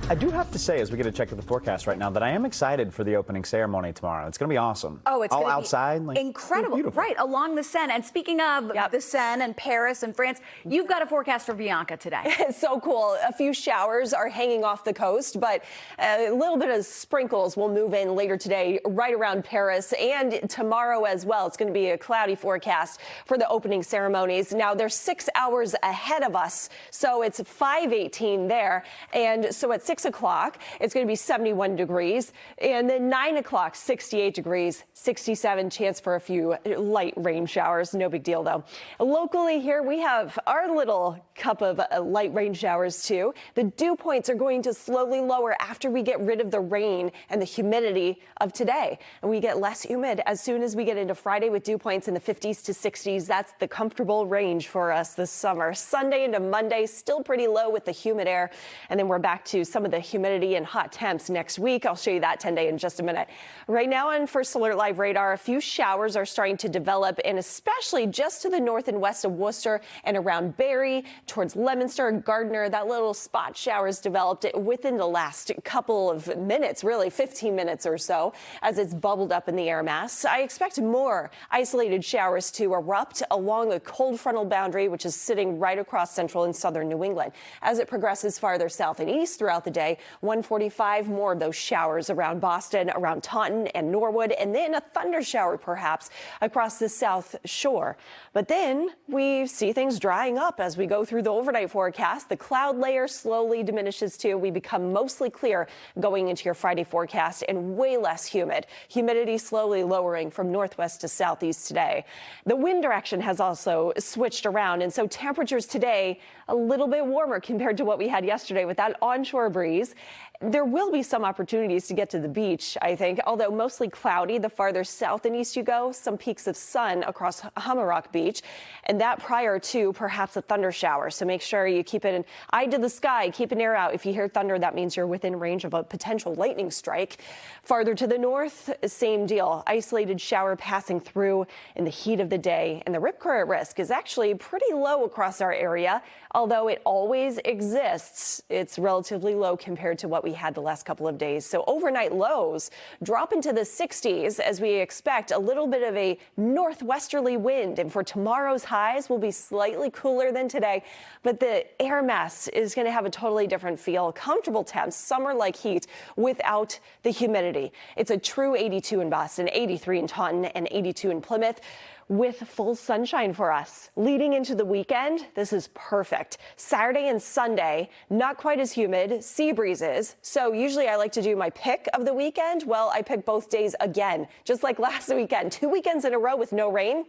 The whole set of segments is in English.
I do have to say, as we get a check of the forecast right now, that I am excited for the opening ceremony tomorrow. It's going to be awesome. Oh, it's all outside, like incredible, right? Along the Seine. And speaking of the Seine and Paris and France, you've got a forecast for Bianca today. It's so cool. A few showers are hanging off the coast, but a little bit of sprinkles will move in later today, right around Paris, and tomorrow as well. It's going to be a cloudy forecast for the opening ceremonies. Now, they're 6 hours ahead of us, so it's 5:18 there, and so at 6 o'clock, it's going to be 71 degrees, and then 9 o'clock, 68 degrees, 67 chance for a few light rain showers. No big deal, though. Locally here, we have our little cup of light rain showers, too. The dew points are going to slowly lower after we get rid of the rain and the humidity of today, and we get less humid as soon as we get into Friday with dew points in the 50s to 60s. That's the comfortable range for us this summer. Sunday into Monday, still pretty low with the humid air, and then we're back to some of the humidity and hot temps next week. I'll show you that 10-day in just a minute. Right now on First Alert Live radar, a few showers are starting to develop, and especially just to the north and west of Worcester and around Barrie, towards Leominster and Gardner. That little spot showers developed within the last couple of minutes, really 15 minutes or so, as it's bubbled up in the air mass. I expect more isolated showers to erupt along the cold frontal boundary, which is sitting right across central and southern New England. As it progresses farther south and east throughout the day, 1:45, more of those showers around Boston, around Taunton and Norwood, and then a thunder shower perhaps across the south shore. But then we see things drying up as we go through the overnight forecast. The cloud layer slowly diminishes too. We become mostly clear going into your Friday forecast and way less humid. Humidity slowly lowering from northwest to southeast today. The wind direction has also switched around, and so temperatures today a little bit warmer compared to what we had yesterday with that onshore breeze. There will be some opportunities to get to the beach, I think, although mostly cloudy the farther south and east you go. Some peaks of sun across Hummerock Beach, and that prior to perhaps a thunder shower. So make sure you keep an eye to the sky, keep an ear out. If you hear thunder, that means you're within range of a potential lightning strike. Farther to the north, same deal. Isolated shower passing through in the heat of the day, and the rip current risk is actually pretty low across our area. Although it always exists, it's relatively low compared to what we had the last couple of days. So overnight lows drop into the 60s as we expect a little bit of a northwesterly wind. And for tomorrow's highs will be slightly cooler than today, but the air mass is going to have a totally different feel. Comfortable temps, summer-like heat without the humidity. It's a true 82 in Boston, 83 in Taunton, and 82 in Plymouth, with full sunshine for us. Leading into the weekend, this is perfect. Saturday and Sunday, not quite as humid, sea breezes. So usually I like to do my pick of the weekend. Well, I pick both days again, just like last weekend. 2 weekends in a row with no rain.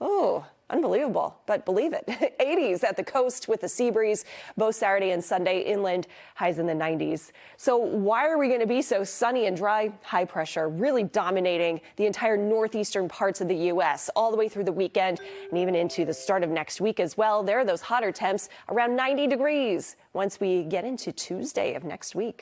Oh, unbelievable, but believe it. 80s at the coast with the sea breeze, both Saturday and Sunday. Inland, highs in the 90s. So why are we going to be so sunny and dry? High pressure really dominating the entire northeastern parts of the U.S. all the way through the weekend and even into the start of next week as well. There are those hotter temps around 90 degrees once we get into Tuesday of next week.